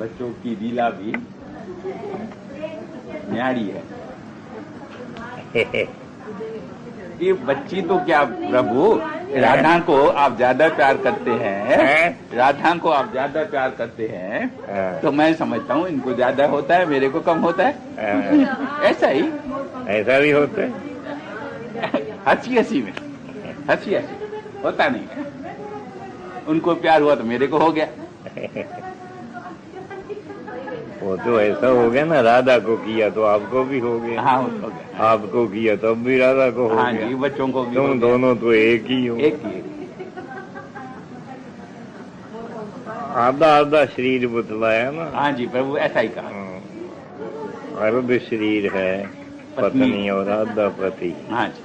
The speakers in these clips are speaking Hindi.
बच्चों की लीला भी न्यारी है। ये बच्ची तो क्या प्रभु, राधा को आप ज्यादा प्यार करते हैं, राधा को आप ज्यादा प्यार करते हैं, तो मैं समझता हूँ इनको ज्यादा होता है, मेरे को कम होता है। ऐसा ही, ऐसा भी होता है। हंसी हंसी में, हंसी हंसी होता नहीं है। उनको प्यार हुआ तो मेरे को हो गया। वो तो ऐसा हो गया ना, राधा को किया तो आपको भी हो गया। हाँ, हो गया। आपको किया तब भी राधा को हो हाँ गया। जी, बच्चों को भी तुम दोनों तो एक ही हो। एक ही। आधा आधा शरीर बतलाया ना। हाँ जी प्रभु, ऐसा ही कहा। अर्ध शरीर है पत्नी और आधा पति। हाँ जी,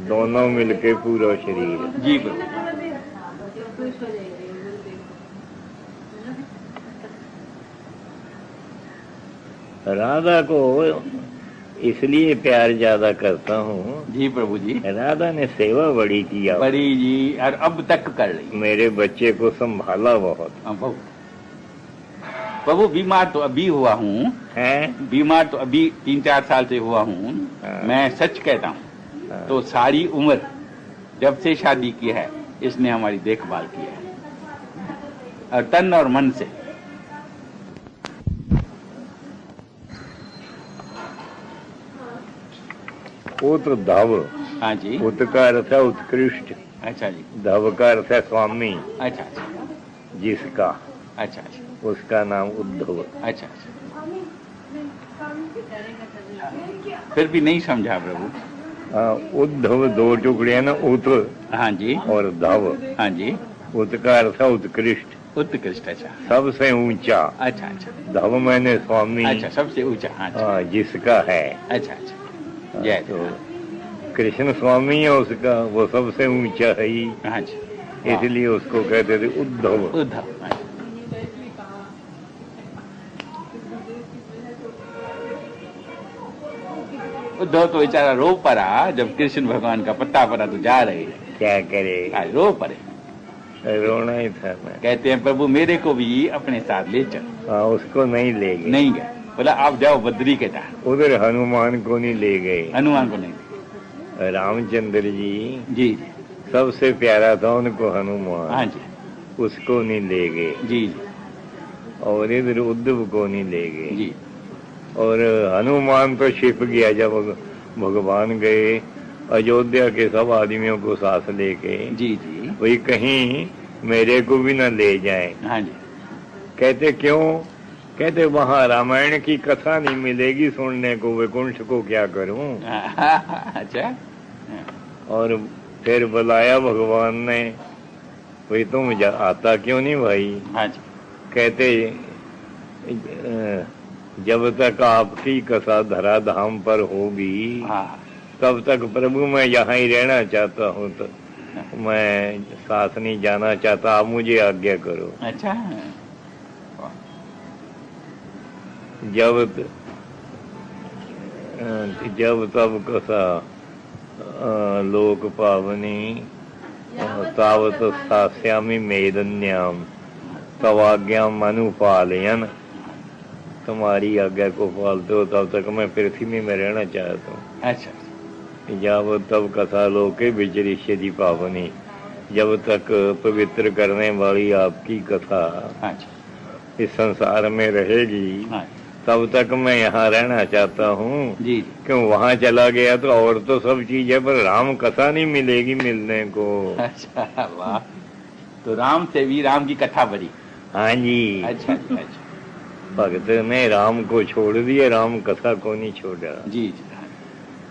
दोनों मिलके पूरा शरीर। जी प्रभु। राधा को इसलिए प्यार ज्यादा करता हूँ। जी प्रभु जी। राधा ने सेवा बड़ी किया, बड़ी जी, और अब तक कर रही। मेरे बच्चे को संभाला बहुत। बहुत। प्रभु बीमार तो अभी हुआ हूँ, बीमार तो अभी 3-4 साल से हुआ हूँ। मैं सच कहता हूँ, तो सारी उम्र जब से शादी की है इसने हमारी देखभाल की है, और तन और मन से। उत धव। हाँ जी। उत का अर्थ है उत्कृष्ट। अच्छा जी। धव का अर्थ है स्वामी। अच्छा अच्छा। जिसका। अच्छा अच्छा। उसका नाम उद्धव। अच्छा अच्छा। फिर भी नहीं समझा प्रभु। उद्धव दो टुकड़े हैं ना, उत। हाँ जी। और धव। हाँ जी। उत का अर्थ है उत्कृष्ट। उत्कृष्ट। अच्छा। सबसे ऊंचा। अच्छा अच्छा। धव मैंने स्वामी। अच्छा, सबसे ऊंचा। हाँ, जिसका है। अच्छा अच्छा। जय। तो कृष्ण स्वामी है उसका, वो सबसे ऊंचा है ही। हाँ जी। इसलिए उसको कहते थे उद्धव। उद्धव। उद्धव तो बेचारा रो पड़ा जब कृष्ण भगवान का पत्ता पड़ा तो जा रहे हैं। क्या करे, रो पड़े। रोना ही था। मैं कहते हैं प्रभु मेरे को भी अपने साथ ले चल। हाँ, उसको नहीं ले गए। नहीं गए, बोला आप जाओ बद्री के साथ। उधर हनुमान को नहीं ले गए। हनुमान को नहीं। रामचंद्र जी जी। सबसे प्यारा था उनको हनुमान। हाँ जी। उसको नहीं ले गए। जी। और इधर उद्धव को नहीं ले गए। जी। और हनुमान तो छिप गया जब भगवान गए अयोध्या के सब आदमियों को साथ लेके। जी जी। वही कहीं मेरे को भी न ले जाए। हाँ जी। कहते क्यों? कहते वहाँ रामायण की कथा नहीं मिलेगी सुनने को, वैकुंठ को क्या करूं। अच्छा। और फिर बुलाया भगवान ने, वही तुम आता क्यों नहीं भाई? हाँ जी। कहते जब तक आपकी कथा धरा धाम पर होगी, हाँ, तब तक प्रभु मैं यहाँ ही रहना चाहता हूँ, तो मैं साथ नहीं जाना चाहता, आप मुझे आज्ञा करो। अच्छा। जब तब कथा लोक पावनी तावत स्थास्यामि मेदन्याम तवाज्ञाम अनुपालयन। तुम्हारी आज्ञा को पालते हो तब तक मैं पृथ्वी में रहना चाहता हूँ। अच्छा। जब तब कथा लोके विचरिष्यति पावनी, जब तक पवित्र करने वाली आपकी कथा इस संसार में रहेगी, तब तक मैं यहाँ रहना चाहता हूँ। क्यों वहाँ चला गया तो और तो सब चीज है, पर राम कथा नहीं मिलेगी मिलने को। अच्छा, वाह। तो राम से भी राम की कथा बड़ी। हाँ जी। अच्छा अच्छा। भक्त ने राम को छोड़ दिया, राम कथा को नहीं छोड़ा। जी।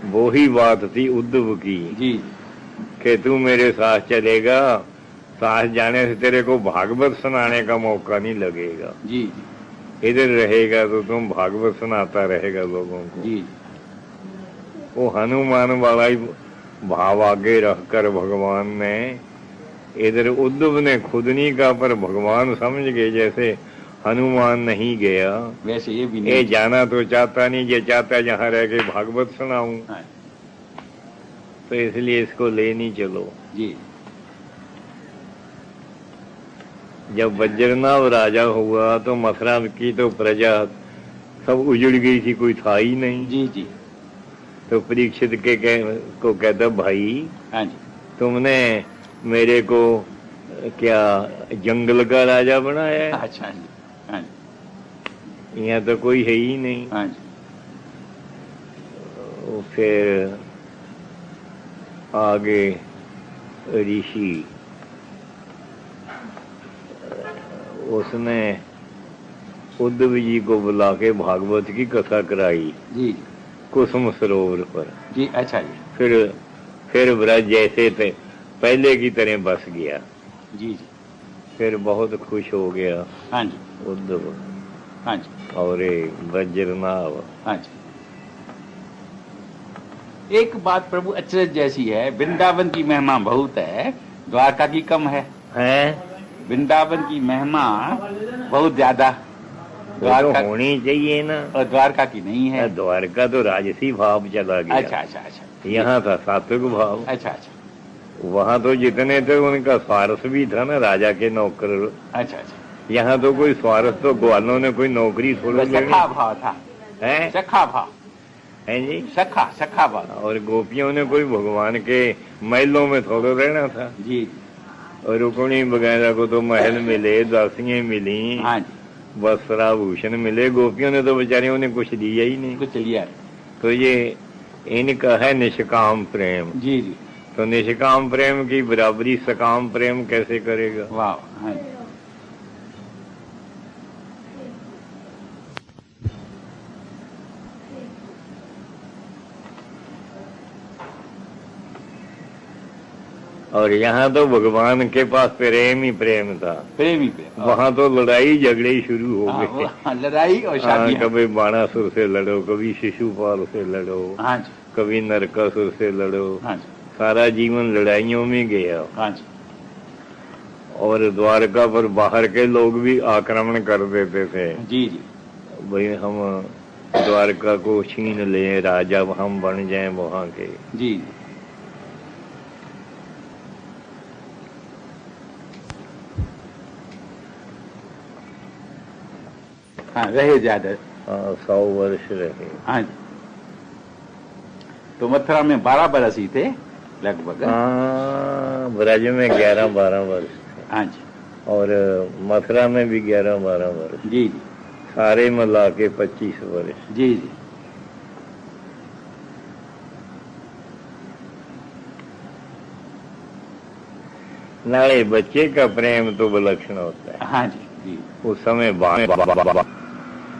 वो ही बात थी उद्धव की। जी। कि तू मेरे साथ चलेगा, साथ जाने से तेरे को भागवत सुनाने का मौका नहीं लगेगा। जी। इधर रहेगा तो तुम भागवत सुनाता रहेगा लोगों को। जी। वो हनुमान वाला ही भाव आगे रखकर भगवान ने, इधर उद्धव ने खुद नहीं कहा पर भगवान समझ गए जैसे हनुमान नहीं गया वैसे ये भी नहीं। ये जाना तो चाहता नहीं, ये चाहता जहाँ रह के भागवत सुनाऊं। तो इसलिए इसको ले नहीं चलो। जी। जब वज्रनाभ राजा हुआ तो मथुरा की तो प्रजा सब उजड़ गई थी, कोई था ही नहीं। जी जी। तो परीक्षित को कहता, भाई हाँ जी। तुमने मेरे को क्या जंगल का राजा बनाया है? अच्छा जी। हाँ जी। यहाँ तो कोई है ही नहीं। हाँ जी। फिर आगे ऋषि, उसने उद्धव जी को बुला के भागवत की कथा कराई जी कुसुम सरोवर पर जी। अच्छा जी। फिर ब्रज जैसे थे पहले की तरह बस गया। जी जी। फिर बहुत खुश हो गया हाँ जी। उद्धव हाँ जी। और वज्रनाभ। हाँ जी। एक बात प्रभु अचरज जैसी है, वृंदावन की महिमा बहुत है, द्वारका की कम है। वृंदावन की महिमा बहुत ज्यादा, द्वारका तो होनी चाहिए ना, और द्वारका की नहीं है। द्वारका तो राजसी भाव चला गया। अच्छा अच्छा अच्छा। यहाँ था सात्विक भाव। अच्छा अच्छा। वहाँ तो जितने थे उनका स्वार्थ भी था ना, राजा के नौकर। अच्छा अच्छा। यहाँ तो कोई स्वार्थ, तो ग्वालों ने कोई नौकरी थोड़ी लेनी। सखा भाव था, है सखा भाव है जी, सखा भाव। और गोपियों ने कोई भगवान के महलों में थोड़ा रहना था। जी। और रुक्मिणी वगैरह को तो महल मिले, दासियां मिली, हाँ जी, वस्त्राभूषण मिले। गोपियों ने तो बेचारियों ने कुछ दिया ही नहीं। कुछ लिया। तो ये इनका है निष्काम प्रेम। जी जी। तो निष्काम प्रेम की बराबरी सकाम प्रेम कैसे करेगा? वाह। हाँ जी। और यहाँ तो भगवान के पास प्रेम ही प्रेम था। प्रेम ही प्रेम। वहाँ तो लड़ाई झगड़े ही शुरू हो गए। लड़ाई और शादी। कभी बाणासुर से लड़ो, कभी शिशुपाल से लड़ो, हाँ जी, कभी नरकासुर से लड़ो। हाँ जी। सारा जीवन लड़ाइयों में गया। हाँ जी। और द्वारका पर बाहर के लोग भी आक्रमण कर देते थे। जी जी। भाई हम द्वारका को छीन लें, राजा हम बन जाएं वहाँ के। जी। हाँ, रहे ज्यादा। 100 वर्ष रहे। हाँ जी। तो मथुरा में 12 बरस ही थे लगभग। हाँ, ब्रज में 11-12 वर्ष थे। हाँ जी। और मथुरा में भी 11-12 वर्ष। जी जी। सारे मिला के 25 वर्ष। जी जी। नाले बच्चे का प्रेम तो विलक्षण होता है। हाँ जी। जी। उस समय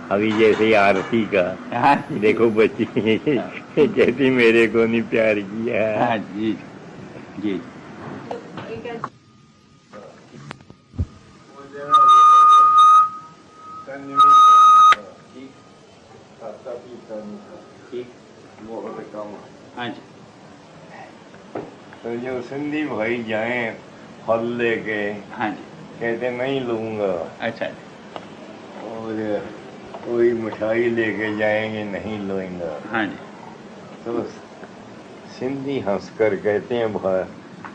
अभी जैसे आरती का। हाँ देखो बच्ची कहती मेरे को नहीं प्यार किया। हाँ जी। जी। हाँ जी। तो जो सिंधी भाई जाए फल लेके, हाँ जी। कहते नहीं लूंगा। अच्छा। और कोई मिठाई लेके जाएंगे, नहीं लूंगा। हाँ जी। तो सिंधी हंसकर कहते हैं,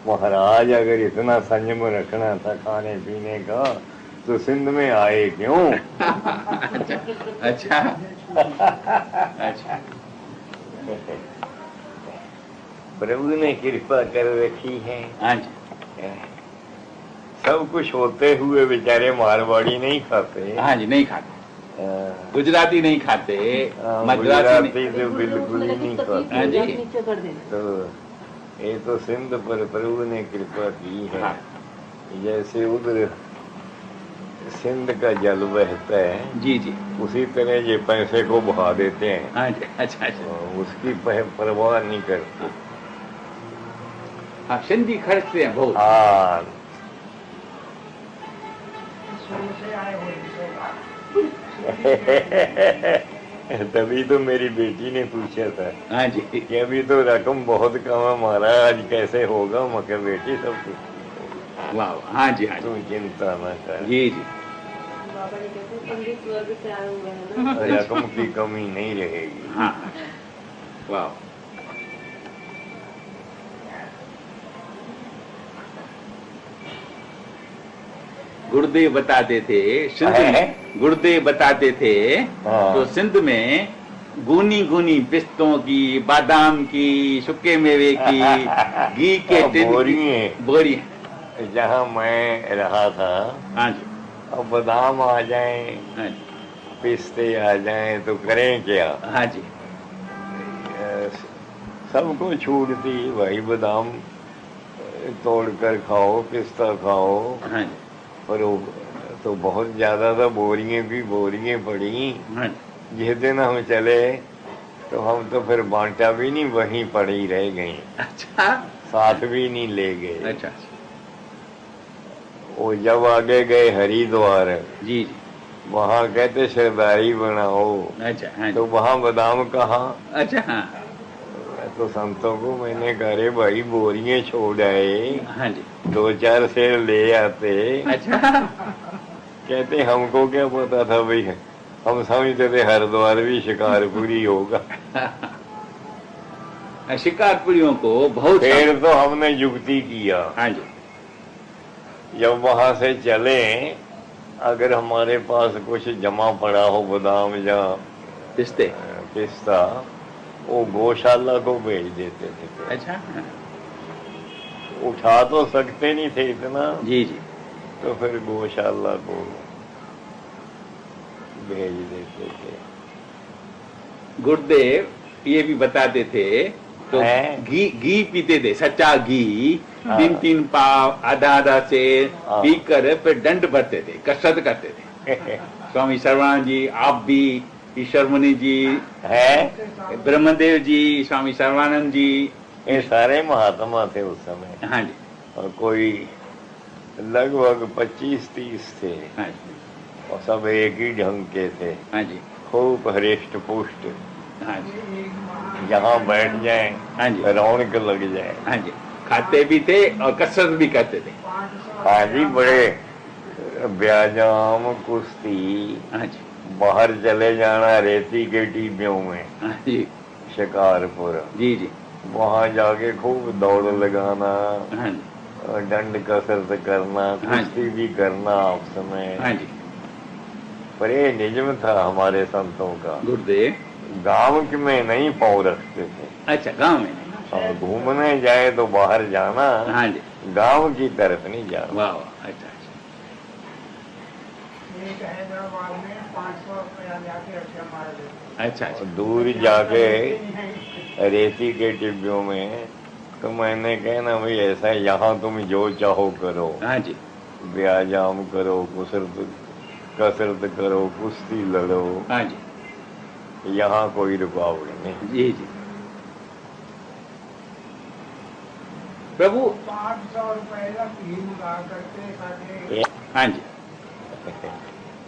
महाराज अगर इतना संयम रखना था खाने पीने का तो सिंध में आए क्यों? अच्छा। अच्छा। प्रभु ने कृपा कर रखी है। हाँ जी। सब कुछ होते हुए बेचारे मारवाड़ी नहीं खाते। हाँ जी, नहीं खाते। गुजराती नहीं खाते, गुजराती तो बिल्कुल ही नहीं खाते। हाँ जी। तो ये तो सिंध पर प्रभु ने कृपा की है। हाँ। जैसे उधर सिंध का जल बहता है, जी जी, उसी तरह ये पैसे को बहा देते हैं। हाँ जी। अच्छा अच्छा। उसकी परवाह नहीं करते। हाँ, सिंधी खर्चते हैं बहुत। हाँ। तभी तो मेरी बेटी ने पूछा था। हाँ जी। कि अभी तो रकम बहुत कम है महाराज, कैसे होगा? मगर बेटी सब कुछ। वाह। हाँ जी। हाँ जी। तुम चिंता न कर। जी जी। रकम की कमी नहीं रहेगी। हाँ। वाह। गुरुदेव बताते थे सिंध में, गुरुदेव बताते थे तो सिंध में गुनी गुनी पिस्तों की, बादाम की, सूखे मेवे की, घी के टिन की बोरी। जहाँ मैं रहा था, हाँ जी, अब बादाम आ जाए, हाँ जी, पिस्ते आ जाए तो करें क्या? हाँ जी, सबको छूट थी भाई, बादाम तोड़कर खाओ, पिस्ता खाओ। हाँ जी, पर वो तो बहुत ज्यादा था, बोरियां भी बोरियां पड़ी। हाँ जी। जिस दिन हम चले तो हम तो फिर बांटा भी नहीं, वहीं पड़ी रह गए। अच्छा, साथ भी नहीं ले गए। अच्छा, वो जब आगे गए हरिद्वार, जी जी, वहाँ कहते सरदारी बनाओ। अच्छा, हाँ तो जी, वहाँ बादाम कहाँ? अच्छा, हाँ, तो संतों को मैंने कहा रे भाई बोरियां छोड़ आए, हाँ जी, 2-4 सेर ले आते। अच्छा, कहते हमको क्या पता था भाई, हम समझते थे हरिद्वार भी शिकारपुरी होगा। शिकारपुरियों को बहुत फिर तो हमने युक्ति किया। हाँ जी, जब वहां से चले, अगर हमारे पास कुछ जमा पड़ा हो बादाम या पिस्ते, पिस्ता, वो गौशाला को भेज देते थे। अच्छा, हाँ, उठा तो सकते नहीं थे इतना, जी जी, तो फिर गौशाला को भेज देते थे। गुरुदेव ये भी बताते थे तो घी पीते थे, सच्चा घी, 3-3 पाव, आधा से पीकर फिर दंड भरते थे, कसरत करते थे। स्वामी सर्वानंद जी, आप भी, ईश्वर मुनि जी है, ब्रह्मदेव जी, स्वामी सर्वानंद जी, ये सारे महात्मा थे उस समय। हाँ जी, और कोई लगभग 25-30 थे। हाँ जी, और सब एक ही ढंग के थे। हाँ जी, खूब हृष्ट पुष्ट, हाँ जी, जहाँ बैठ जाए, हाँ जी, रौनक लग जाए। हाँ जी, खाते भी थे और कसरत भी करते थे। हाँ जी, बड़े व्यायाम, कुश्ती, हाँ जी, बाहर चले जाना रेती के टीबियों में, हाँ जी, शिकारपुर, जी जी, वहाँ जाके खूब दौड़ लगाना, हाँ जी, दंड कसरत करना, कुश्ती भी करना आपस में। हाँ जी, पर ये निजम था हमारे संतों का। गुरुदेव गांव में नहीं पाँव रखते थे। अच्छा, गांव में नहीं, और घूमने जाए तो बाहर जाना, हाँ जी, गांव की तरफ नहीं जाना। वाह वाह, अच्छा, अच्छा, अच्छा, दूर जाके रेती के टिब्बियों में, तो मैंने कहना भाई ऐसा यहाँ तुम जो चाहो करो। हाँ जी, व्यायाम करो, कसरत करो, कुश्ती लड़ो, हाँ जी, यहाँ कोई रुकावट नहीं। जी जी। प्रभु 500 रुपए का घी मंगा करके हाँ जी,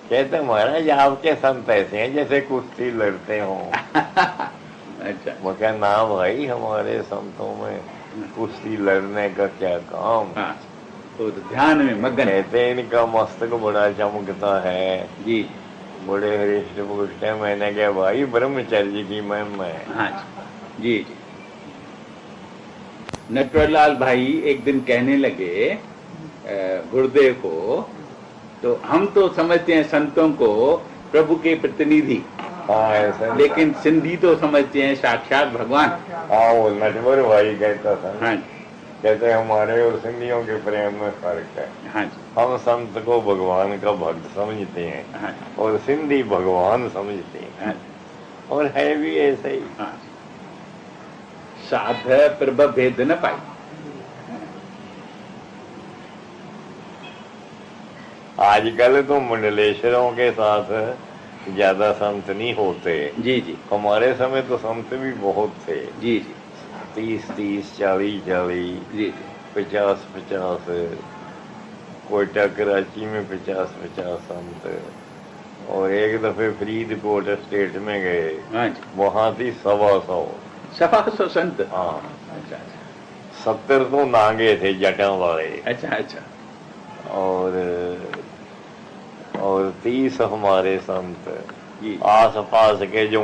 कहते महाराज आपके संत ऐसे हैं जैसे कुश्ती लड़ते हो। अच्छा, वो क्या ना भाई, हमारे संतों में कुश्ती लड़ने का क्या काम। हाँ, तो ध्यान में मगन। कहते इनका मस्तक बड़ा चमकता है, जी, बड़े हृष्ट पुष्ट है। मैंने कहा भाई ब्रह्मचर्य की महिमा है। हाँ जी, जी, नटवरलाल भाई एक दिन कहने लगे गुरुदेव को, तो हम तो समझते हैं संतों को प्रभु के प्रतिनिधि, हाँ ऐसा, लेकिन सिंधी तो समझते हैं साक्षात भगवान। हाँ वो नटवर भाई कहता था। हाँ जी, कहते हमारे और सिंधियों के प्रेम में फर्क है। हाँ जी, हम संत को भगवान का भक्त समझते हैं, हाँ, और सिंधी भगवान समझते हैं। हाँ, और है भी ऐसे ही। हाँ, साध प्रभ भेद न पाई। आजकल तो मंडलेश्वरों के साथ ज्यादा संत नहीं होते। जी जी, हमारे समय तो संत भी बहुत थे। जी जी, 30-30, 40-40, जी जी, 50-50, कोयटा कराची में 50-50 संत। और एक दफे फरीदकोट स्टेट में गए, हाँ जी, वहां थी 125। 125 संत। हाँ, अच्छा, 70 तो नागे थे जटा वाले, अच्छा, अच्छा, और 30 हमारे संत। जी, आस पास के जो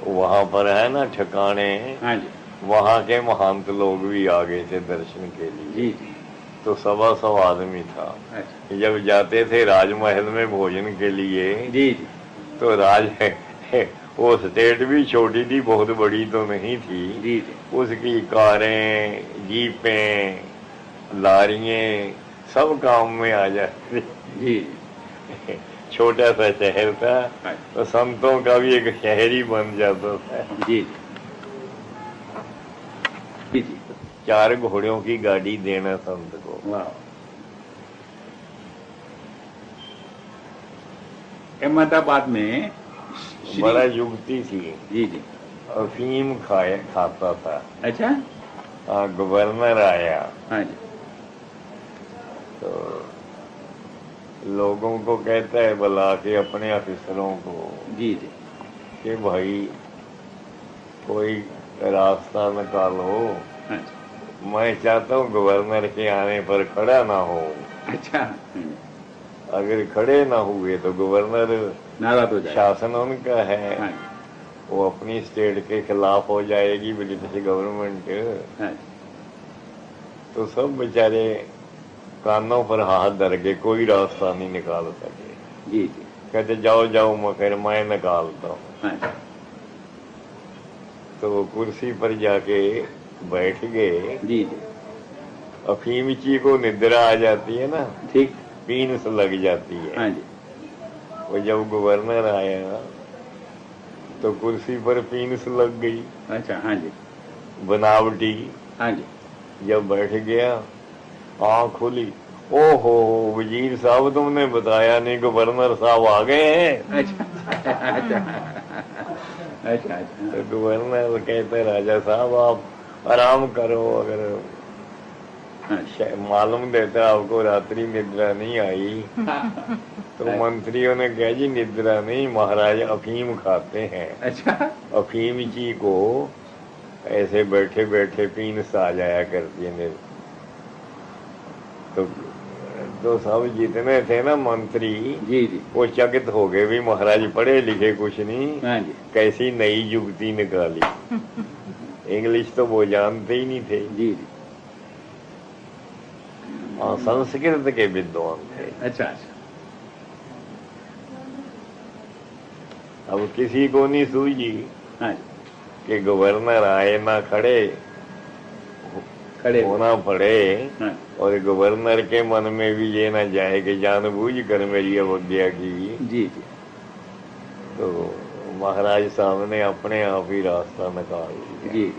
वहां पर है ना ठिकाने, हाँ जी, वहां के महंत लोग भी आ गए थे दर्शन के लिए। जी जी, तो 125 आदमी था। अच्छा जब जाते थे राजमहल में भोजन के लिए जी जी तो वो स्टेट भी छोटी थी, बहुत बड़ी तो नहीं थी। जी जी उसकी कारें, जीपें, लारियां सब काम में आ जाती। जी छोटा सा शहर था जी तो संतों का भी एक शहर ही बन जाता था। जी जी जी 4 घोड़ों की गाड़ी देना संत को। वाह। अहमदाबाद में बड़ा युक्ति थी, जी जी अफीम खाता था। अच्छा गवर्नर आया हाँ जी तो लोगों को कहता है बुला के अपने ऑफिसरों को जी जी कि भाई कोई रास्ता निकालो, हाँ जी मैं चाहता हूँ गवर्नर के आने पर खड़ा ना हो। अच्छा अगर खड़े ना हुए तो गवर्नर नाराज हो जाए। शासन उनका है, हाँ जी वो अपनी स्टेट के खिलाफ हो जाएगी ब्रिटिश गवर्नमेंट। हाँ जी तो सब बेचारे कानों पर हाथ धर के कोई रास्ता नहीं निकाल सके। जी जी कहते जाओ जाओ मगर मैं निकालता हूँ। हाँ जी तो वो कुर्सी पर जाके बैठ गए। जी जी अफीम ची को निद्रा आ जाती है ना, ठीक पीन से लग जाती है। हाँ जी वो जब गवर्नर आया तो कुर्सी पर पीन से लग गई अच्छा हाँ जी बनावटी। हाँ जी जब बैठ गया आँख खुली, ओहो वजीर साहब तुमने बताया नहीं गवर्नर साहब आ गए हैं। अच्छा अच्छा अच्छा अच्छा तो गवर्नर कहते राजा साहब आप आराम करो, अगर मालूम देता आपको रात्रि निद्रा नहीं आई। तो मंत्रियों ने कहा जी निद्रा नहीं, महाराज अफीम खाते हैं। अच्छा अफीम जी को ऐसे बैठे बैठे पीन सा आ जाया करती है। तो सब जितने थे ना मंत्री जी जी वो चकित हो गए, भी महाराज पढ़े लिखे कुछ नहीं, हाँ जी कैसी नई युक्ति निकाली। इंग्लिश तो वो जानते ही नहीं थे। जी जी हाँ संस्कृत के विद्वान थे। अच्छा अच्छा अब किसी को नहीं सूझी हाँ जी कि गवर्नर आए ना खड़े खड़े होना पड़े, हाँ और गवर्नर के मन में भी ये ना जाए कि जानबूझ कर मेरी अवज्ञा की। जी जी तो महाराज साहब ने अपने आप ही रास्ता निकाल दिया। जी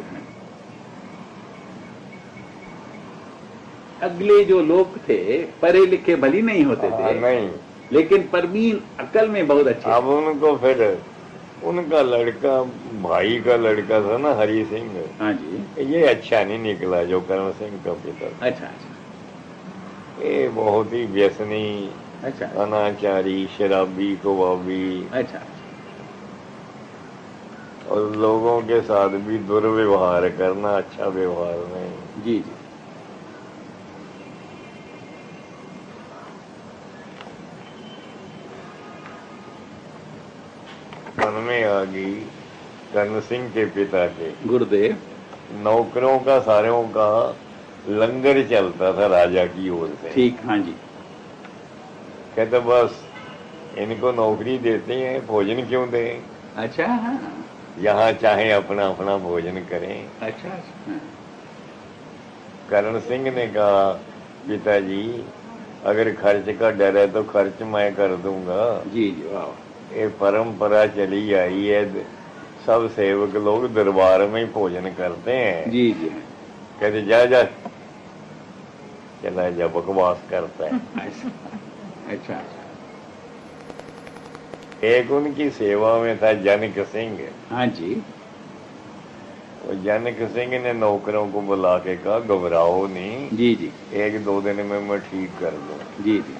अगले जो लोग थे पढ़े लिखे भली नहीं होते थे नहीं, लेकिन परवीन अकल में बहुत अच्छे। अब उनको फिर उनका लड़का, भाई का लड़का था ना हरि सिंह, हाँ जी ये अच्छा नहीं निकला जो करण सिंह का पिता। अच्छा अच्छा ये बहुत ही व्यसनी, अच्छा अनाचारी, शराबी, कबाबी, अच्छा और लोगों के साथ भी दुर्व्यवहार करना, अच्छा व्यवहार नहीं। जी जी मन में आ गई करण सिंह के पिता के, गुरुदेव नौकरों का सारों का लंगर चलता था राजा की ओर से। ठीक हाँ जी कहते बस इनको नौकरी देते हैं, भोजन क्यों दें, अच्छा हाँ यहाँ चाहे अपना अपना भोजन करें। अच्छा हाँ। करण सिंह ने कहा पिताजी अगर खर्च का डर है तो खर्च मैं कर दूंगा। जी जी वाह ये परंपरा चली आई है, सब सेवक लोग दरबार में ही भोजन करते हैं। जी जी कहते जा जा, चला जा, बकवास करता है। अच्छा अच्छा एक उनकी सेवा में था जनक सिंह। हाँ जी वो जनक सिंह ने नौकरों को बुला के कहा घबराओ नहीं, जी जी 1-2 दिन में मैं ठीक कर दूं। जी जी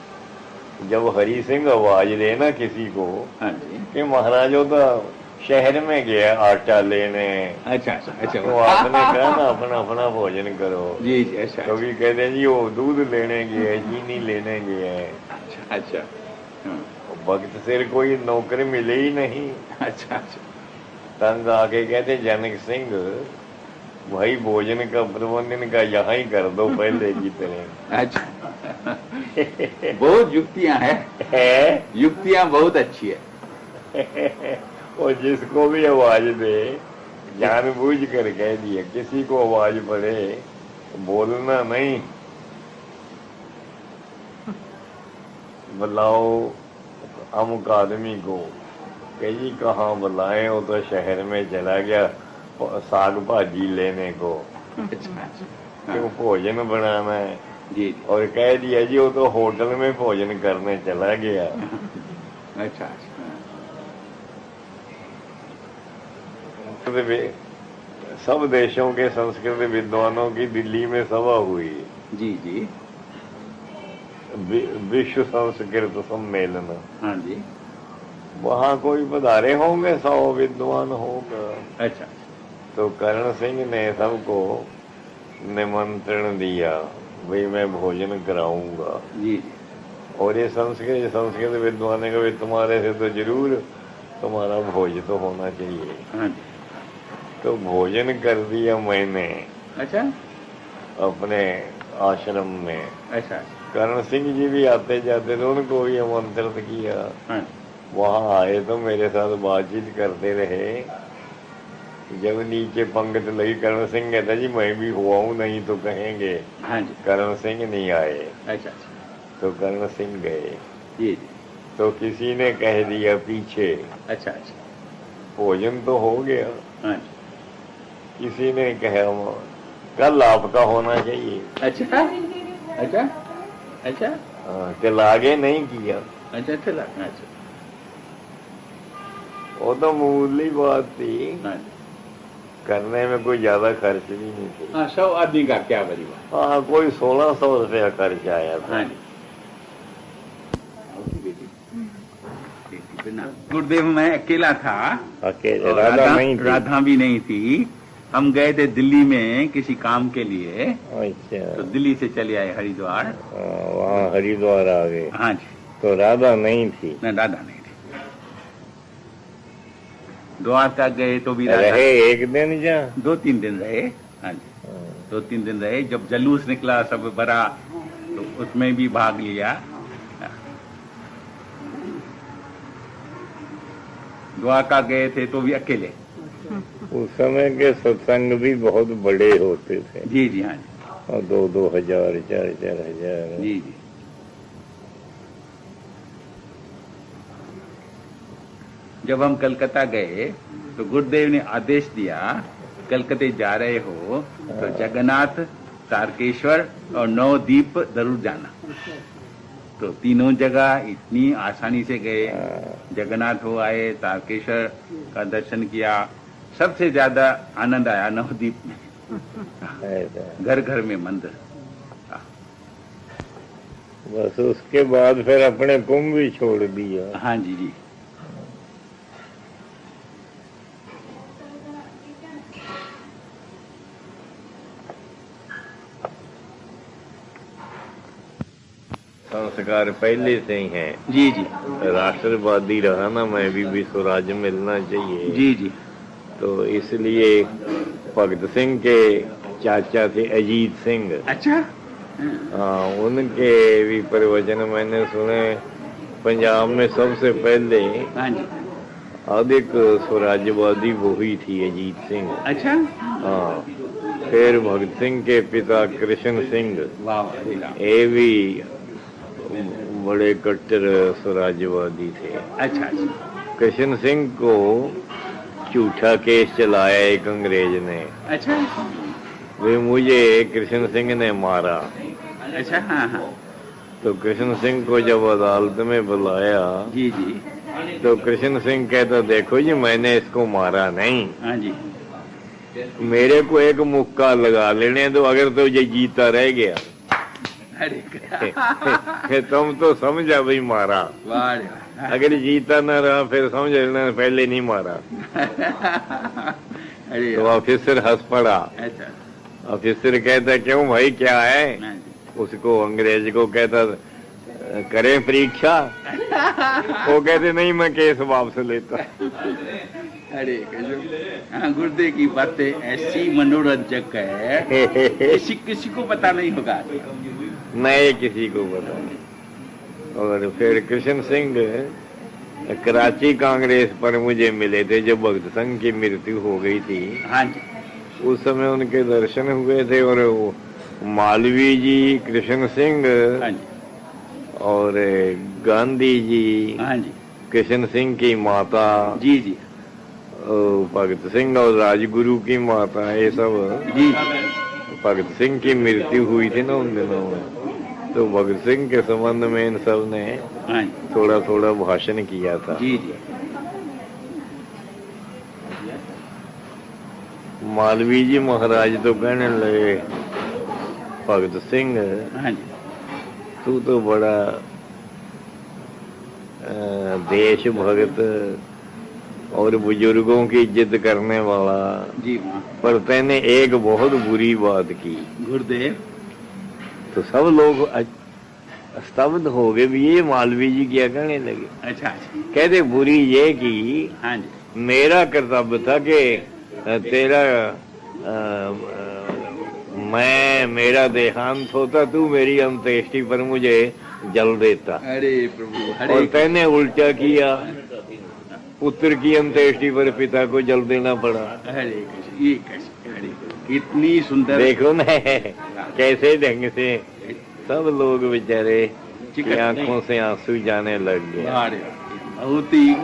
जब हरि सिंह आवाज देना किसी को हाँ जी कि महाराजों तो शहर में गया आटा लेने, अच्छा अच्छा अच्छा तो आपने कहा ना अपना अपना भोजन करो। जी जी अच्छा कभी कहते हैं जी वो दूध लेने गए, चीनी लेने गए। अच्छा अच्छा हाँ, वक्त सिर कोई नौकरी मिले ही नहीं। अच्छा अच्छा तंग आके कहते जनक सिंह भाई भोजन का प्रबंधन का यहाँ ही कर दो पहले की तरह। अच्छा बहुत युक्तियां है, युक्तियां बहुत अच्छी है। और जिसको भी आवाज दे जानबूझ कर कह दिया, किसी को आवाज पड़े बोलना नहीं, बुलाओ अमुक आदमी को, कहीं कहाँ बुलाए, वो तो शहर में चला गया साग भाजी लेने को, क्यों भोजन बनाना है जी। और कह दिया जी वो तो होटल में भोजन करने चला गया। अच्छा सब देशों के संस्कृत विद्वानों की दिल्ली में सभा हुई जी जी। विश्व संस्कृत सम्मेलन। हाँ जी। वहाँ कोई पधारे होंगे, 100 विद्वान होगा। अच्छा। तो करण सिंह ने सबको निमंत्रण दिया, भाई मैं भोजन कराऊंगा जी। और ये संस्कृत विद्वान का तुम्हारे से तो जरूर तुम्हारा भोज तो होना चाहिए। हाँ जी। तो भोजन कर दिया मैंने। अच्छा। अपने आश्रम में। अच्छा। करण सिंह जी भी आते जाते थे, उनको भी आमंत्रित किया। हाँ। वहाँ आए तो मेरे साथ बातचीत करते रहे। जब नीचे पंगत लगी, करण सिंह कहता जी मैं भी हुआ हूँ, नहीं तो कहेंगे हाँ जी। करण सिंह नहीं आए। अच्छा। तो करण सिंह गए जी। तो किसी ने कह दिया पीछे। अच्छा अच्छा। भोजन तो हो गया। हाँ। किसी ने कहा कल आपका होना चाहिए। अच्छा अच्छा अच्छा। चलागे नहीं किया। अच्छा चला। अच्छा। वो तो मूली बात थी। हाँ। करने में कोई ज्यादा खर्च भी नहीं थी। हाँ, 100 आदमी का क्या परिवार। हाँ, कोई 1600 रुपया खर्च आया था। हाँ जी। गुरुदेव मैं अकेला था, अकेले, राधा भी नहीं थी। हम गए थे दिल्ली में किसी काम के लिए। अच्छा। तो दिल्ली से चले आए हरिद्वार। वहाँ हरिद्वार आ गए। हाँ जी। तो राधा नहीं थी। नहीं, राधा नहीं थी। द्वारका गए तो भी रहे एक दिन या 2-3 दिन रहे। हाँ जी। 2-3 दिन रहे। जब जलूस निकला सब बड़ा, तो उसमें भी भाग लिया। द्वारका गए थे तो भी अकेले। उस समय के सत्संग भी बहुत बड़े होते थे। जी जी। हाँ जी। और 2-2 हजार, 4-4 हजार। जी जी। जब हम कलकत्ता गए तो गुरुदेव ने आदेश दिया, कलकत्ते जा रहे हो तो जगन्नाथ, तारकेश्वर और नवद्वीप जरूर जाना। तो तीनों जगह इतनी आसानी से गए। जगन्नाथ हो आए, तारकेश्वर का दर्शन किया। सबसे ज्यादा आनंद आया नवद्वीप में। घर घर में मंदिर। बस उसके बाद फिर अपने कुंभ भी छोड़ दिया। हाँ जी जी। संस्कार पहले से ही हैं। जी जी। राष्ट्रवादी रहा ना मैं भी स्वराज मिलना चाहिए। जी जी। तो इसलिए भगत सिंह के चाचा थे अजीत सिंह। अच्छा। हाँ, उनके भी प्रवचन मैंने सुने। पंजाब में सबसे पहले हाँ जी। अधिक स्वराज्यवादी वो ही थी, अजीत सिंह। अच्छा। हाँ, फिर भगत सिंह के पिता कृष्ण सिंह, वाह, ये भी बड़े कट्टर स्वराज्यवादी थे। अच्छा अच्छा। कृष्ण सिंह को झूठा केस चलाया एक अंग्रेज ने। अच्छा। वे मुझे कृष्ण सिंह ने मारा। अच्छा। हाँ हाँ। तो कृष्ण सिंह को जब अदालत में बुलाया जी जी। तो कृष्ण सिंह कहता देखो जी मैंने इसको मारा नहीं। हाँ जी। मेरे को एक मुक्का लगा लेने दो, अगर तो ये जीता रह गया अरे तुम तो समझा भाई मारा, अगर जीता न रहा फिर समझ लेना पहले नहीं मारा। अरे तो ऑफिसर हंस पड़ा। अच्छा। ऑफिसर कहता क्यों भाई क्या है? उसको अंग्रेज को कहता करें परीक्षा? वो कहते नहीं मैं केस वापस लेता। अरे हाँ, गुरुदेव की बातें ऐसी मनोरंजक है किसी को पता नहीं होगा। नए किसी को पता नहीं। और फिर कृष्ण सिंह कराची कांग्रेस पर मुझे मिले थे जब भगत सिंह की मृत्यु हो गई थी। हाँ जी। उस समय उनके दर्शन हुए थे और मालवीय जी, कृष्ण सिंह, हाँ जी, और गांधी जी, हाँ जी, कृष्ण सिंह की माता जी जी, भगत सिंह और राजगुरु की माता, ये सब जी भगत सिंह की मृत्यु हुई थी ना उन दिनों में, तो भगत सिंह के संबंध में इन सब ने हाँ थोड़ा थोड़ा भाषण किया था। जी जी। मालवीय जी महाराज तो कहने लगे, भगत सिंह हाँ जी, तू तो बड़ा देश भगत और बुजुर्गों की इज्जत करने वाला, जी, पर तैने एक बहुत बुरी बात की। गुरुदेव। तो सब लोग स्तब्ध हो गए, भी ये मालवीय जी क्या कहने लगे। अच्छा अच्छा। कहते बुरी ये की, हाँ जी, मेरा कर्तव्य था कि तेरा मेरा देहांत होता, तू मेरी अंत्येष्टि पर मुझे जल देता। अरे प्रभु, और तैने उल्टा किया, पुत्र की अंत्येष्टि पर पिता को जल देना पड़ा। हरे कृष्ण, ये कृष्ण, हरे कितनी सुंदर। देखो ना कैसे ढंग से सब लोग बेचारे की आंखों से आंसू जाने लग गए। बहुत ही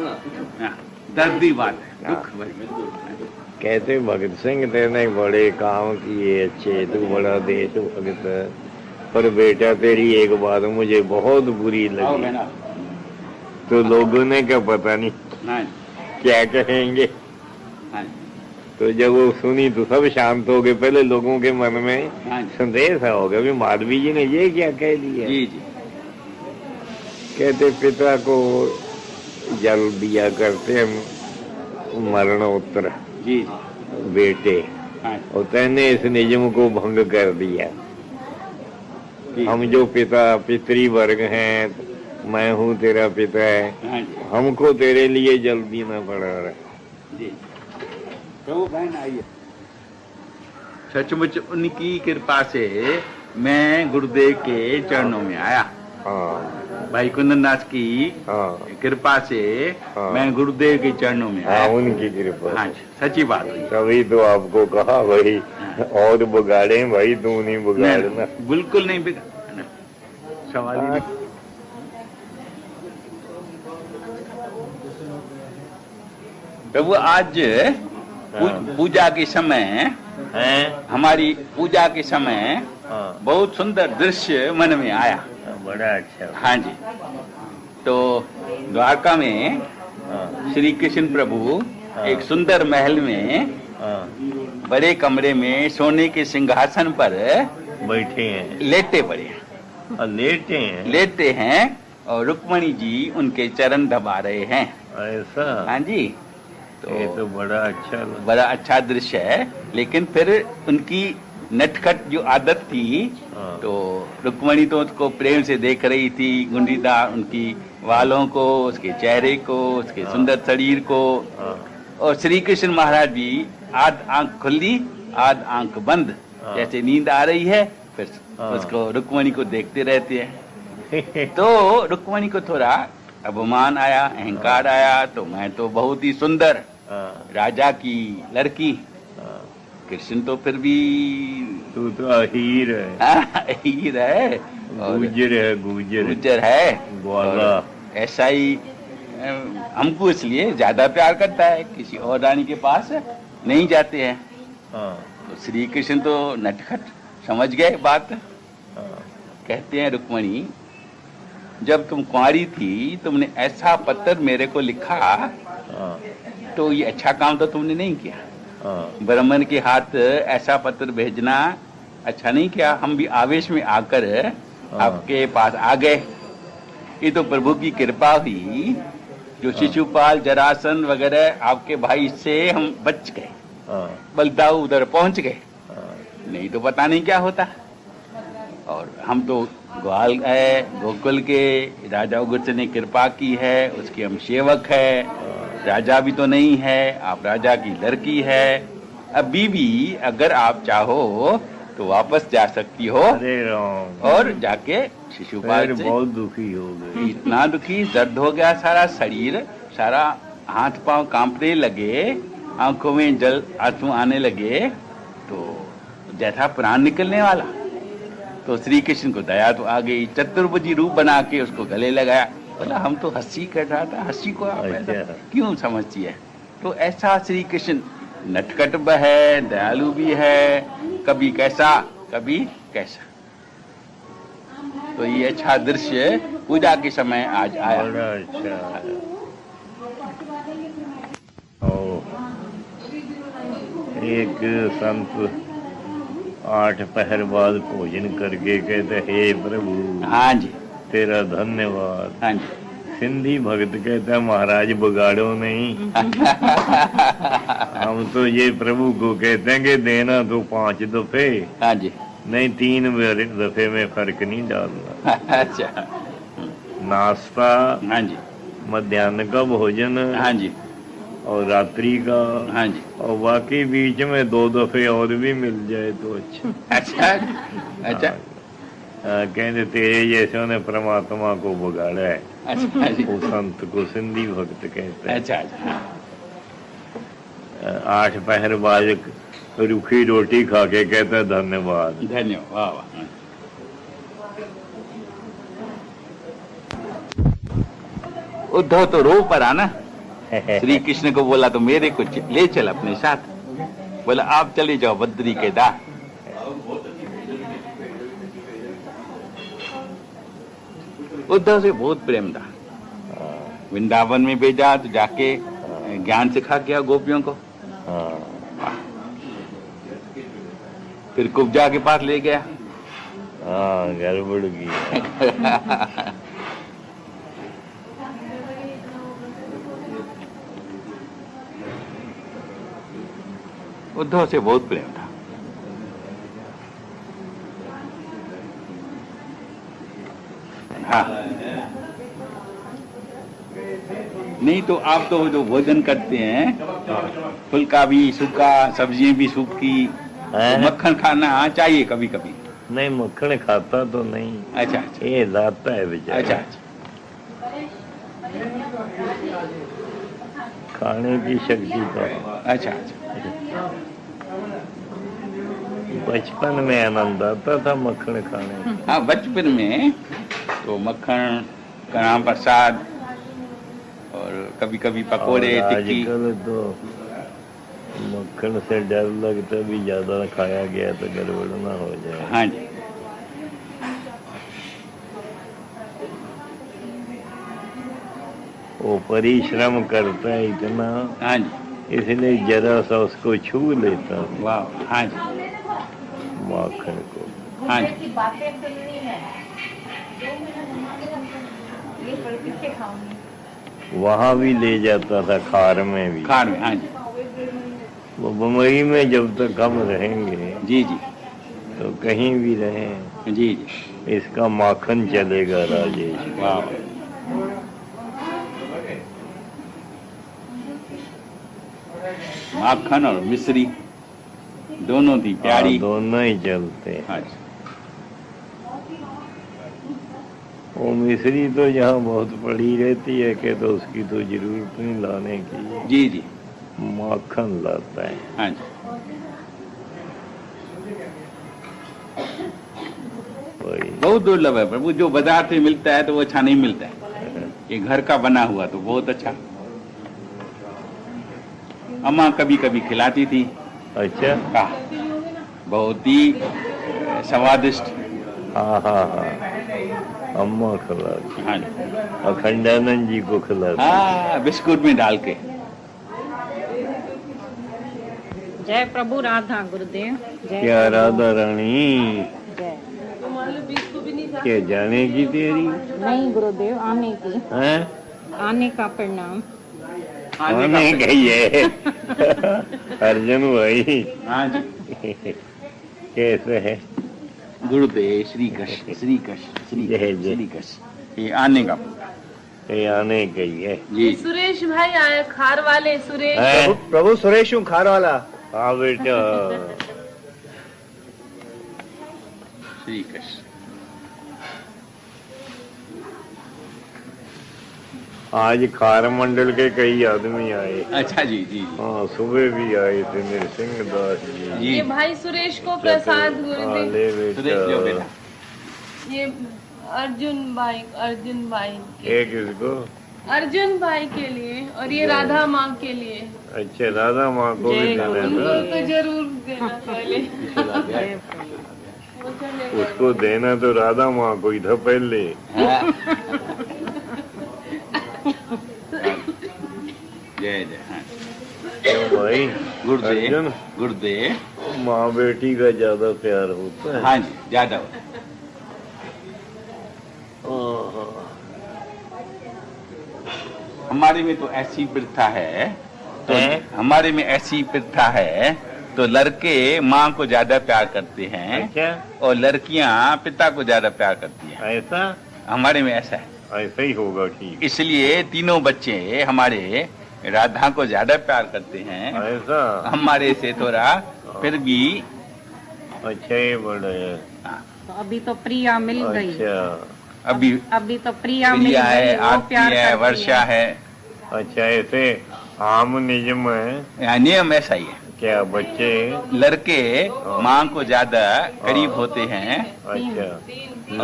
दर्दी बात है, दुख भरी। कहते भगत सिंह तेने बड़े काम किए अच्छे, तू बड़ा देश भगत, पर बेटा तेरी एक बात मुझे बहुत बुरी लगी। तो लोगों ने क्या पता नहीं क्या कहेंगे। तो जब वो सुनी तो सब शांत हो गए। पहले लोगों के मन में संदेह सा हो गया, मालवीय जी ने ये क्या कह दिया। जी जी। कहते पिता को जल दिया करते मरणोत्तर जी बेटे, और तैने इस नियम को भंग कर दिया। हम जो पितरी वर्ग हैं, मैं हूँ तेरा पिता है, हमको तेरे लिए जल देना पड़ रहा है। प्रभु बहन आइए। सचमुच उनकी कृपा से मैं गुरुदेव के चरणों में आया। भाई कुंदनदास की कृपा से मैं गुरुदेव के चरणों में आया। उनकी कृपा। हाँ, सच्ची बात है। तभी तो आपको कहा भाई और बिगाड़े, भाई तू नहीं बिगाड़ना। बिल्कुल नहीं बिगाड़ना, सवाल ही नहीं। प्रभु आज पूजा के समय हमारी पूजा के समय बहुत सुंदर दृश्य मन में आया। बड़ा अच्छा। हाँ जी। तो द्वारका में श्री कृष्ण प्रभु एक सुंदर महल में बड़े कमरे में सोने के सिंहासन पर बैठे हैं, लेटे पड़े हैं। लेटे हैं और रुक्मणी जी उनके चरण दबा रहे हैं। ऐसा? हाँ जी। तो ये तो बड़ा अच्छा दृश्य है। लेकिन फिर उनकी नटखट जो आदत थी, तो रुक्मणी तो उसको प्रेम से देख रही थी, गुंडीदार उनकी बालों को, उसके चेहरे को, उसके सुंदर शरीर को। और श्री कृष्ण महाराज भी आध आंख खुली आध आंख बंद, जैसे नींद आ रही है, फिर उसको रुक्मणी को देखते रहते हैं। तो रुक्मणी को थोड़ा अभिमान आया, अहंकार आया, तो मैं तो बहुत ही सुंदर राजा की लड़की, कृष्ण तो फिर भी तू तो हीर है। हीर है, गुजर है, ग्वाला। ऐसा ही हमको इसलिए ज्यादा प्यार करता है, किसी और रानी के पास नहीं जाते हैं। तो श्री कृष्ण तो नटखट समझ गए बात। कहते हैं रुक्मणी, जब तुम कुंवारी थी तुमने ऐसा पत्र मेरे को लिखा, तो ये अच्छा काम तो तुमने नहीं किया। ब्राह्मण के हाथ ऐसा पत्र भेजना अच्छा नहीं किया। हम भी आवेश में आकर आपके पास आ गए। ये तो प्रभु की कृपा हुई, जो शिशुपाल, जरासन वगैरह आपके भाई से हम बच गए, बलदाऊ उधर पहुंच गए, नहीं तो पता नहीं क्या होता। और हम तो ग्वाल है, गोकुल के राजा उग्रसेन ने कृपा की है, उसके हम सेवक है। राजा भी तो नहीं है, आप राजा की लड़की है। अभी भी अगर आप चाहो तो वापस जा सकती हो। अरे राम, और जाके शिशुपाल फिर से। बहुत दुखी हो गए। इतना दुखी, दर्द हो गया सारा शरीर, सारा हाथ पांव कांपने लगे, आंखों में जल आंसू आने लगे, तो जैसा प्राण निकलने वाला। तो श्री कृष्ण को दया तो आ गई, चतुर्भुजी रूप बना के उसको गले लगाया। बोला हम तो हंसी कर रहा था, हंसी को आप ऐसा क्यों समझती है? तो ऐसा श्री कृष्ण नटखट भी है, दयालु भी है, कभी कैसा कभी कैसा। तो ये अच्छा दृश्य पूजा के समय आज आया। बड़ा अच्छा। ओ, एक संत 8 पहर बाद भोजन करके कहते, हे प्रभु, हाँ जी, तेरा धन्यवाद। हाँ जी। सिंधी भक्त कहता, महाराज बगाड़ो नहीं। हम तो ये प्रभु को कहते हैं कि देना तो 5 दफे, हाँ जी, नहीं 3 दफे में फर्क नहीं डालना। अच्छा, नाश्ता, हाँ जी, मध्याह्न का भोजन, हाँ जी, और रात्रि का, हाँ जी। और बाकी बीच में 2 दफे और भी मिल जाए तो अच्छा। अच्छा, अच्छा, कहते तेरे जैसे ने परमात्मा को बगाड़ा है। अच्छा जी, वो संत को सिंधी भक्त कहते हैं। अच्छा, अच्छा। 8 पहर बाद रूखी रोटी खा के कहता धन्यवाद। धन्यवाद, वाह वाह। उद्धव तो रो पड़ा ना, श्री कृष्ण को बोला तो मेरे को ले चल अपने साथ। बोला आप चले जाओ बद्री के दाह। उद्धव से बहुत प्रेम था। वृंदावन में भेजा तो जाके ज्ञान सिखा गया गोपियों को। फिर कुब्जा के पास ले गया। हाँ, गड़बड़ की। उद्धव से बहुत प्रेम था। हाँ, नहीं तो आप तो जो भोजन करते हैं, फुल्का भी सूखा, सब्जियां भी सूखी, तो मक्खन खाना चाहिए कभी कभी। नहीं, मक्खन खाता तो नहीं। अच्छा, अच्छा, ये लाता है बेचारा। अच्छा, अच्छा। खाने की शक्ति तो। अच्छा, अच्छा। बचपन में आनंद आता था मक्खन खाने। हाँ, बचपन में तो मक्खन, राम प्रसाद और कभी कभी पकोड़े, टिक्की। आजकल तो मक्खन से डर लगता भी, ज्यादा खाया गया तो गड़बड़ ना हो जाए। हाँ जी, वो परिश्रम करता है इतना। हाँ जी, इसलिए जरा सा उसको छू लेता हूँ। वाह, हाँ जी, माखन को। हाँ जी। वहाँ भी ले जाता था, खार में भी। खार में, हाँ जी, वो बम्बई में जब तक हम रहेंगे, जी जी, तो कहीं भी रहें, जी जी, इसका माखन चलेगा राजेश। वाह। माखन और मिश्री दोनों थी प्यारी। दोनों ही चलते हैं। हाँ जी, वो मिश्री तो यहाँ बहुत पड़ी रहती है कि तो उसकी तो जरूरत नहीं लाने की। जी जी, माखन लाता है। हाँ जी। बहुत दुर्लभ है प्रभु, जो बाजार से मिलता है तो वो अच्छा नहीं मिलता है। ये घर का बना हुआ तो बहुत अच्छा। अम्मा कभी कभी खिलाती थी। अच्छा, बहुत ही स्वादिष्ट। हाँ हाँ हाँ, अम्मा खिलाती। हाँ जी, अखंडानंद जी को खिलाती। हाँ, बिस्कुट में डाल के। जय प्रभु राधा गुरुदेव। क्या राधा रानी, क्या जाने की तेरी? नहीं गुरुदेव, आने की। हैं? आने का प्रणाम। आने गई है। अर्जुन भाई। हाँ जी, कैसे है? गुरुदेव श्री कृष्ण, श्री कृष्ण, श्री जय जय। श्री कृष्ण। ये आने का ये आने गई है जी सुरेश भाई आए, खार वाले सुरेश। हैं? प्रभु सुरेश हूँ खार वाला। हाँ बेटा श्री कृष्ण। आज खार मंडल के कई आदमी आए। अच्छा जी जी हाँ सुबह भी आए थे नरसिंह दास जी। जी ये भाई सुरेश को प्रसाद हाँ, गुरुदेव। ले सुरेश जो बेटा बेटा ये अर्जुन भाई एक इसको अर्जुन भाई के लिए, और ये राधा माँ के लिए। अच्छा राधा माँ को भी जय देना उनको था। तो जरूर देना पहले। चला गया। जय प्रभु। वो चले उसको देना तो राधा माँ को ही था पहले। हाँ। जय जय। हाँ। क्यों भाई गुरुदेव अर्जुन गुरुदेव। माँ बेटी का ज्यादा प्यार होता है। हाँ जी ज्यादा होता है। हाँ, हमारे में तो ऐसी प्रथा है, तो हैं? हमारे में ऐसी प्रथा है तो लड़के माँ को ज्यादा प्यार करते हैं अच्छा और लड़कियां पिता को ज्यादा प्यार करती हैं। ऐसा हमारे में ऐसा है, ऐसा ही होगा ठीक। इसलिए तीनों बच्चे हमारे राधा को ज्यादा प्यार करते हैं, ऐसा हमारे से थोड़ा फिर भी। अच्छा ये बड़ा है। तो अभी तो प्रिया मिल गई। अच्छा अभी तो प्रिया मिल प्रिया गई, है, वो आरती प्यार है, करती वर्षा है। अच्छा ऐसे आम नियम है यहाँ नियम ऐसा ही है, क्या बच्चे। लड़के माँ को ज्यादा करीब होते हैं, अच्छा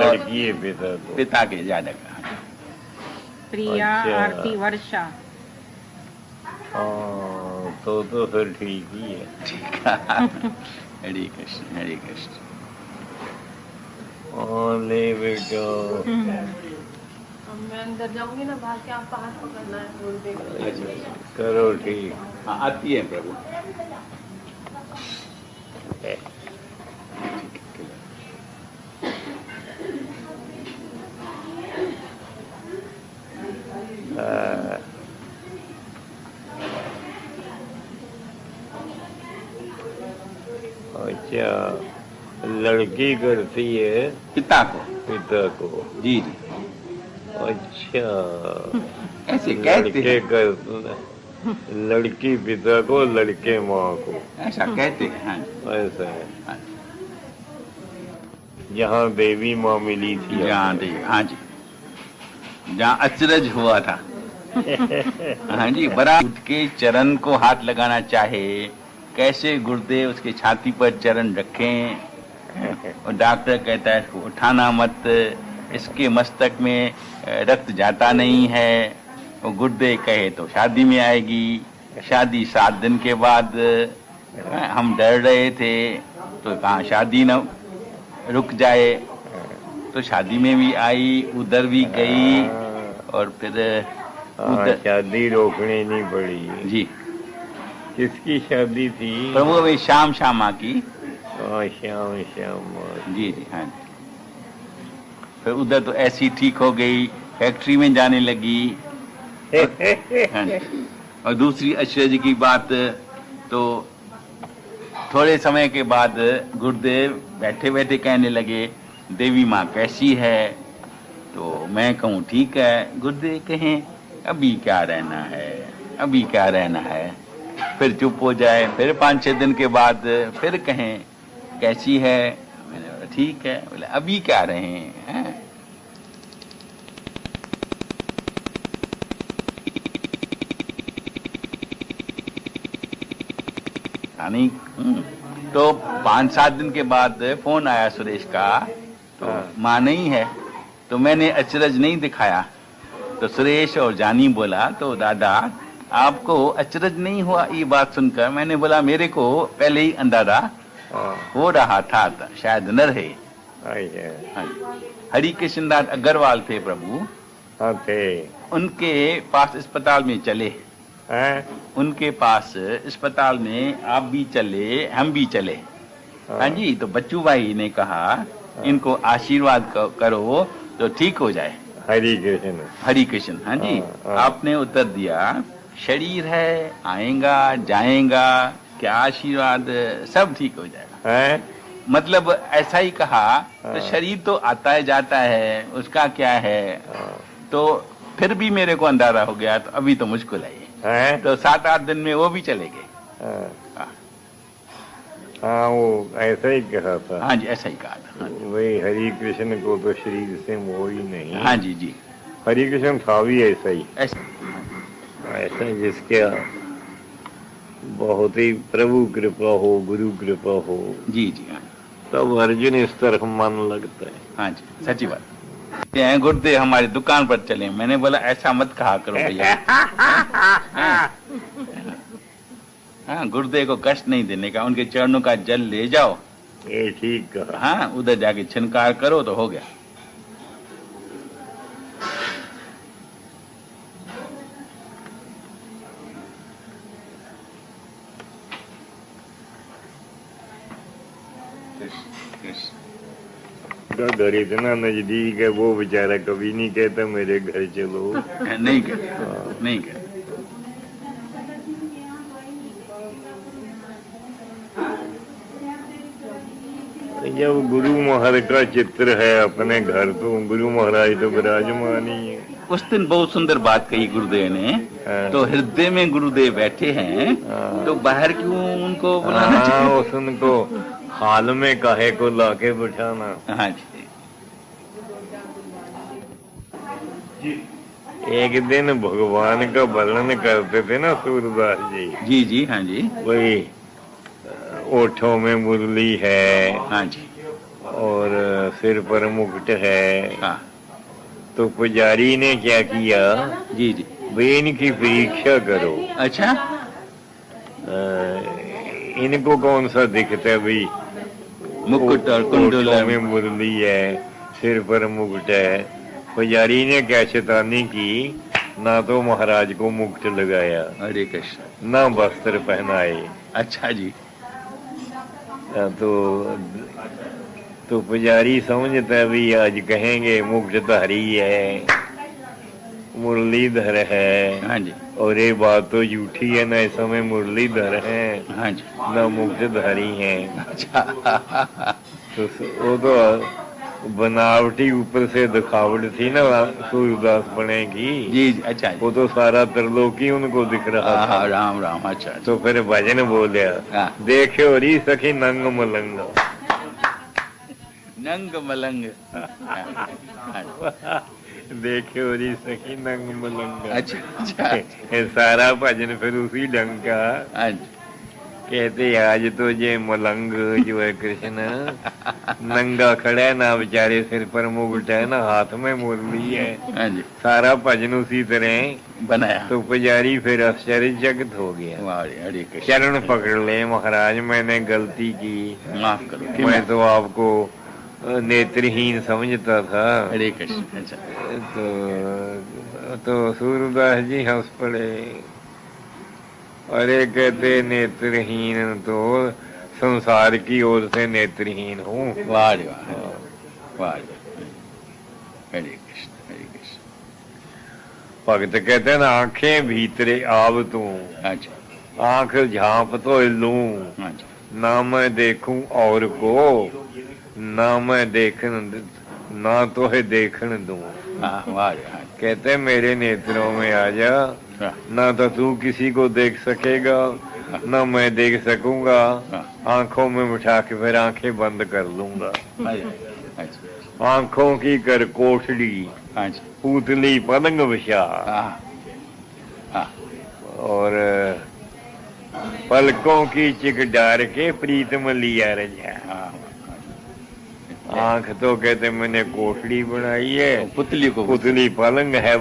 लड़की है पिता को। पिता के ज्यादा का। प्रिया अच्छा। आरती वर्षा। हाँ तो फिर ठीक ही है। ठीक है। हरे कृष्ण हरे कृष्ण। हाँ ले बेटा अब मैं अंदर जाऊंगी ना, बाहर के आपका हाथ पकड़ना है गुरुदेव। करो ठीक। हाँ आती है प्रभु। हाँ। अच्छा लड़की करती है पिता को। पिता को। जी जी अच्छा ऐसे कहते लड़के हैं, कर लड़की पिता को लड़के माँ को। ऐसा कहते हैं। हाँ ऐसा है हाँ। जहाँ देवी माँ मिली थी जहाँ देवी, हाँ जी, जहाँ अचरज हुआ था। हाँ जी, बड़ा उठ के चरण को हाथ लगाना चाहे, कैसे गुरुदेव उसके छाती पर चरण रखें, और डॉक्टर कहता है इसको उठाना मत, इसके मस्तक में रक्त जाता नहीं है। और गुरुदेव कहे तो शादी में आएगी, शादी 7 दिन के बाद। हम डर रहे थे तो कहाँ शादी न रुक जाए, तो शादी में भी आई, उधर भी गई, और फिर उधर। शादी रोकनी नहीं पड़ी। जी किसकी शादी थी। प्रभु में शाम श्यामा की। हाँ श्याम श्याम। जी जी हाँ जी। फिर उधर तो ऐसी ठीक हो गई, फैक्ट्री में जाने लगी। हाँ जी। और दूसरी आश्चर्य की बात, तो थोड़े समय के बाद गुरुदेव बैठे बैठे कहने लगे देवी माँ कैसी है। तो मैं कहूँ ठीक है। गुरुदेव कहें अभी क्या रहना है, अभी क्या रहना है। फिर चुप हो जाए, फिर 5-6 दिन के बाद फिर कहें कैसी है। मैंने बोला ठीक है। बोले अभी क्या रहे हैं। नहीं। तो 5-7 दिन के बाद फोन आया सुरेश का, तो माँ नहीं है। तो मैंने अचरज नहीं दिखाया, तो सुरेश और जानी बोला तो दादा आपको अचरज नहीं हुआ ये बात सुनकर। मैंने बोला मेरे को पहले ही अंदाजा हो रहा था, शायद न रहे। हरि कृष्ण दास अग्रवाल थे प्रभु। हाँ थे। उनके पास अस्पताल में चले, उनके पास अस्पताल में आप भी चले, हम भी चले। हाँ जी। तो बच्चू भाई ने कहा इनको आशीर्वाद करो तो ठीक हो जाए। हरि कृष्ण। हरि कृष्ण। हाँ जी। आपने उत्तर दिया शरीर है, आएगा जाएगा, क्या आशीर्वाद, सब ठीक हो जाएगा। मतलब ऐसा ही कहा। तो शरीर तो आता है जाता है, उसका क्या है। तो फिर भी मेरे को अंधारा हो गया तो अभी तो मुश्किल है ये। हैं? तो 7-8 दिन में वो भी चले गए। हाँ। हाँ। हाँ, वो ऐसा ही कहा था। हाँ जी, ऐसा ही कहा था। हाँ जी। वही हरि कृष्ण को तो शरीर से मोह ही नहीं। हाँ जी जी, हरि कृष्ण था भी ऐसा ही, ऐसा। जिसके बहुत ही प्रभु कृपा हो, गुरु कृपा हो, जी जी। हाँ तब अर्जुन इस तरफ मन लगता है। हाँ जी, सच्ची बात। ये हैं गुरुदेव हमारी दुकान पर चले, मैंने बोला ऐसा मत कहा करो भैया। हाँ, गुरुदेव को कष्ट नहीं देने का, उनके चरणों का जल ले जाओ। ये ठीक कहा। हाँ, उधर जाके छिनकार करो तो हो गया। का घर इतना नजदीक है, वो बेचारा कभी नहीं कहता मेरे घर चलो। नहीं कर, नहीं कर। जब गुरु महाराज का चित्र है अपने घर, तो गुरु महाराज तो विराजमान ही है। उस दिन बहुत सुंदर बात कही गुरुदेव ने। हाँ। तो हृदय में गुरुदेव बैठे हैं, हाँ। तो बाहर क्यों उनको बुलाना हाँ, चाहिए? उस उनको हाल में काहे को लाके बिठाना। हाँ जी। एक दिन भगवान का वर्णन करते थे ना सूरदास जी। जी जी। हाँ जी। वही ओठों में मुरली है हाँ जी। और सिर पर मुकुट है। हाँ। तो पुजारी ने क्या किया, जी जी। वे इनकी परीक्षा करो। अच्छा। इनको कौन सा दिखता है भाई? मुकुट और कुंडल ओठों में मुरली है, सिर पर मुकुट है। पुजारी ने क्या शैतानी की, ना तो महाराज को मुकुट लगाया, हरे कृष्ण। ना वस्त्र पहनाए। अच्छा जी। तो पुजारी समझता है भी आज कहेंगे मुकुटधारी है, मुरलीधर है। हाँ जी। और ये बात तो झूठी है, ना इस समय मुरलीधर है, हाँ जी। ना मुकुटधारी है। अच्छा। तो वो तो बनावटी ऊपर से दिखावट थी ना सूरदास बने की। जी जी। अच्छा जी। वो तो सारा त्रिलोकी उनको दिख रहा था। हाँ, राम राम। अच्छा। तो फिर भजन बोलिया, हाँ। देखो री सखी नंग मलंग। नंग मलंग। देखो री सखी नंग मलंग। अच्छा अच्छा। ये सारा भजन फिर उसी ढंग का। हाँ जी। कहते आज तो ये मलंग जो है कृष्ण नंगा खड़ा है, ना बेचारे सिर पर मुकुट है, ना हाथ में मुरली है। हाँ जी। सारा भजन उसी तरह बनाया। तो पुजारी फिर आश्चर्यचकित हो गया। वाह, हरे कृष्ण। चरण पकड़ ले, महाराज मैंने गलती की, माफ करो। मैं तो आपको नेत्रहीन समझता था। हरे कृष्ण। अच्छा। तो सूरदास जी हंस पड़े। अरे कहते नेत्रहीन तो संसार की ओर से नेत्रहीन हूँ। वाह रे वाह। वाह रे वाह। हरे कृष्ण, हरे कृष्ण। भगत कहते हैं ना, आंखें भीतरे आव तू, अच्छा। आंख झांप तो लूं, हाँ जी। ना मैं देखूं और को, ना मैं देखन, ना तो है देखन दूं। हाँ, वाह रे वाह। कहते मेरे नेत्रों में आ जा, हाँ। ना तो तू किसी को देख सकेगा, ना मैं देख सकूंगा। आंखों में बिठा के फिर आंखें बंद कर लूंगा। अच्छा। आंखों की कर कोठली, हाँ जी। पूतली पलंग बिछा, हाँ। हाँ। और पलकों की चिक डार के प्रीतम लिया रजा। हाँ। आंख तो कहते मैंने कोठली बनाई है, पुतली को पुतली पलंग है।